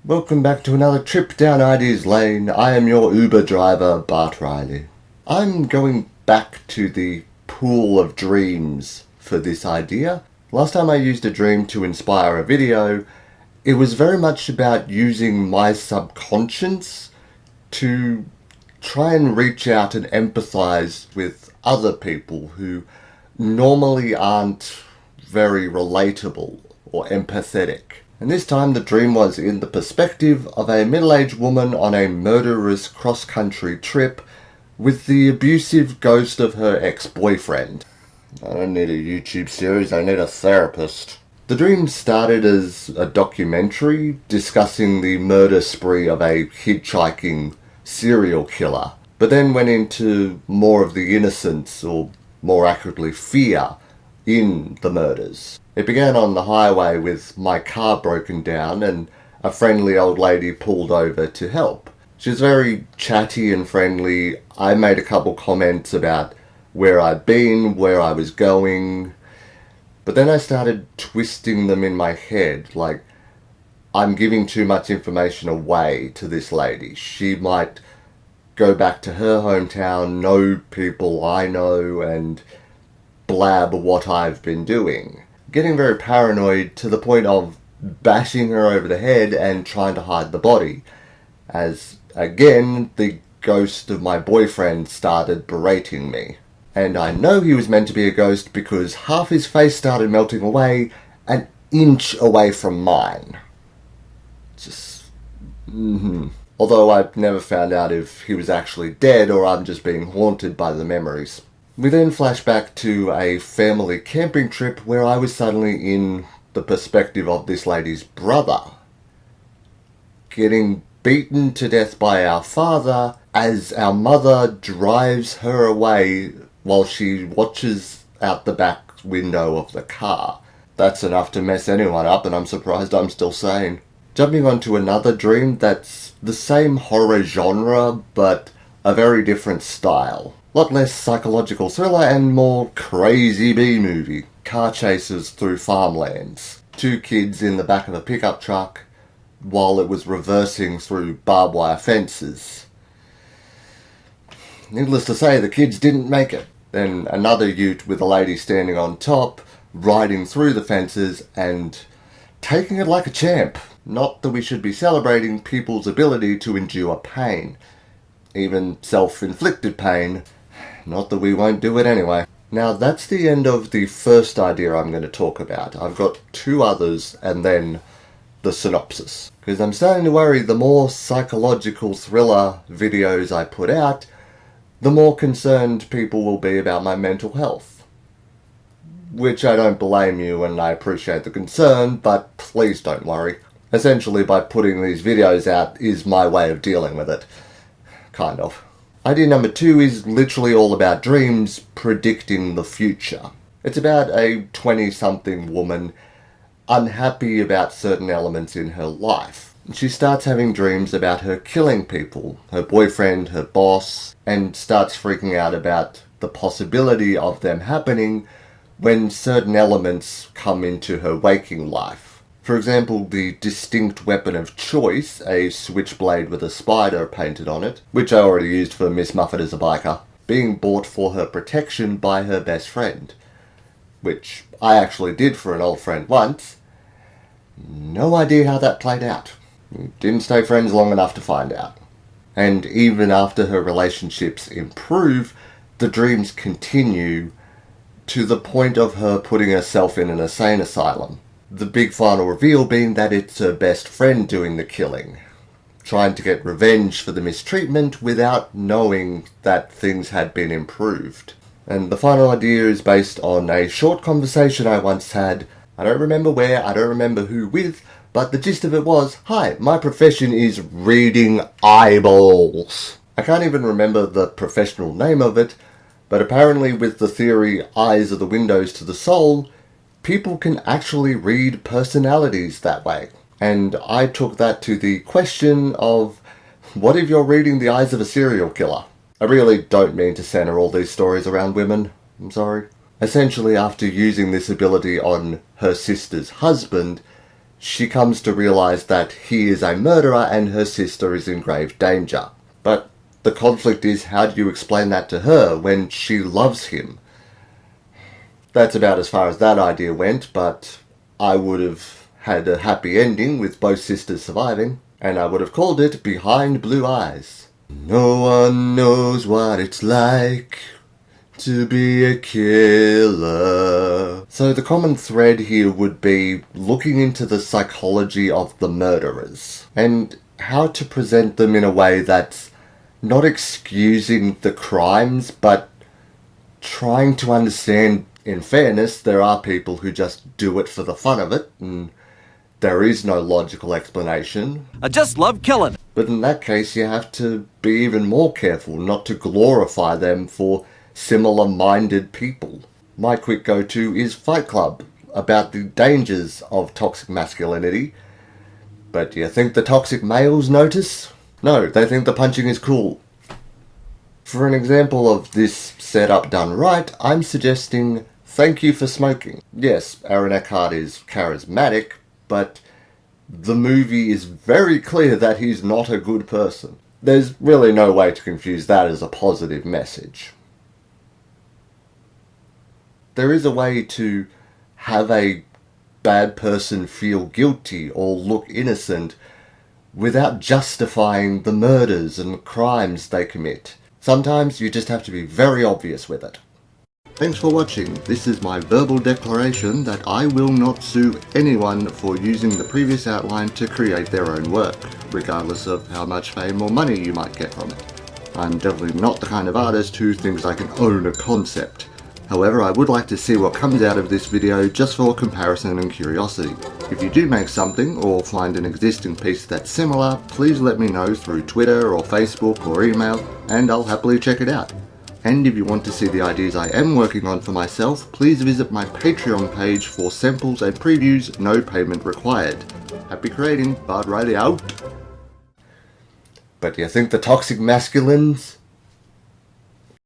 Welcome back to another trip down Ideas Lane. I am your Uber driver, Bart Riley. I'm going back to the pool of dreams for this idea. Last time I used a dream to inspire a video, it was very much about using my subconscious to try and reach out and empathize with other people who normally aren't very relatable or empathetic. And this time the dream was in the perspective of a middle-aged woman on a murderous cross-country trip with the abusive ghost of her ex-boyfriend. I don't need a YouTube series, I need a therapist. The dream started as a documentary discussing the murder spree of a hitchhiking serial killer, but then went into more of the innocence, or more accurately fear, in the murders. It began on the highway with my car broken down and a friendly old lady pulled over to help. She was very chatty and friendly. I made a couple comments about where I'd been, where I was going, but then I started twisting them in my head, like I'm giving too much information away to this lady. She might go back to her hometown, know people I know, and blab what I've been doing. Getting very paranoid to the point of bashing her over the head and trying to hide the body, as again the ghost of my boyfriend started berating me. And I know he was meant to be a ghost because half his face started melting away an inch away from mine. Although I've never found out if he was actually dead or I'm just being haunted by the memories. We then flash back to a family camping trip where I was suddenly in the perspective of this lady's brother, getting beaten to death by our father as our mother drives her away while she watches out the back window of the car. That's enough to mess anyone up, and I'm surprised I'm still sane. Jumping onto another dream that's the same horror genre, but a very different style. A lot less psychological thriller and more crazy B-movie. Car chases through farmlands. Two kids in the back of a pickup truck while it was reversing through barbed wire fences. Needless to say, the kids didn't make it. Then another ute with a lady standing on top, riding through the fences and taking it like a champ. Not that we should be celebrating people's ability to endure pain. Even self-inflicted pain. Not that we won't do it anyway. Now that's the end of the first idea I'm going to talk about. I've got two others and then the synopsis. Because I'm starting to worry the more psychological thriller videos I put out, the more concerned people will be about my mental health. Which I don't blame you and I appreciate the concern, but please don't worry. Essentially, by putting these videos out is my way of dealing with it. Kind of. Idea number 2 is literally all about dreams predicting the future. It's about a 20-something woman unhappy about certain elements in her life. She starts having dreams about her killing people, her boyfriend, her boss, and starts freaking out about the possibility of them happening when certain elements come into her waking life. For example, the distinct weapon of choice, a switchblade with a spider painted on it, which I already used for Miss Muffet as a biker, being bought for her protection by her best friend. Which I actually did for an old friend once. No idea how that played out. Didn't stay friends long enough to find out. And even after her relationships improve, the dreams continue to the point of her putting herself in an insane asylum. The big final reveal being that it's her best friend doing the killing, trying to get revenge for the mistreatment without knowing that things had been improved. And the final idea is based on a short conversation I once had. I don't remember where, I don't remember who with, but the gist of it was, "Hi, my profession is reading eyeballs." I can't even remember the professional name of it, but apparently with the theory eyes are the windows to the soul, people can actually read personalities that way. And I took that to the question of, what if you're reading the eyes of a serial killer? I really don't mean to center all these stories around women. I'm sorry. Essentially, after using this ability on her sister's husband, she comes to realise that he is a murderer and her sister is in grave danger. But the conflict is, how do you explain that to her when she loves him? That's about as far as that idea went, but I would have had a happy ending with both sisters surviving, and I would have called it Behind Blue Eyes. No one knows what it's like to be a killer. So the common thread here would be looking into the psychology of the murderers and how to present them in a way that's not excusing the crimes, but trying to understand, in fairness, there are people who just do it for the fun of it, and there is no logical explanation. I just love killing. But in that case, you have to be even more careful not to glorify them for similar-minded people. My quick go-to is Fight Club, about the dangers of toxic masculinity. But do you think the toxic males notice? No, they think the punching is cool. For an example of this setup done right, I'm suggesting Thank You for Smoking. Yes, Aaron Eckhart is charismatic, but the movie is very clear that he's not a good person. There's really no way to confuse that as a positive message. There is a way to have a bad person feel guilty or look innocent without justifying the murders and crimes they commit. Sometimes you just have to be very obvious with it. Thanks for watching. This is my verbal declaration that I will not sue anyone for using the previous outline to create their own work, regardless of how much fame or money you might get from it. I'm definitely not the kind of artist who thinks I can own a concept. However, I would like to see what comes out of this video just for comparison and curiosity. If you do make something or find an existing piece that's similar, please let me know through Twitter or Facebook or email, and I'll happily check it out. And if you want to see the ideas I am working on for myself, please visit my Patreon page for samples and previews, no payment required. Happy creating, Bard Riley out. But do you think the toxic masculines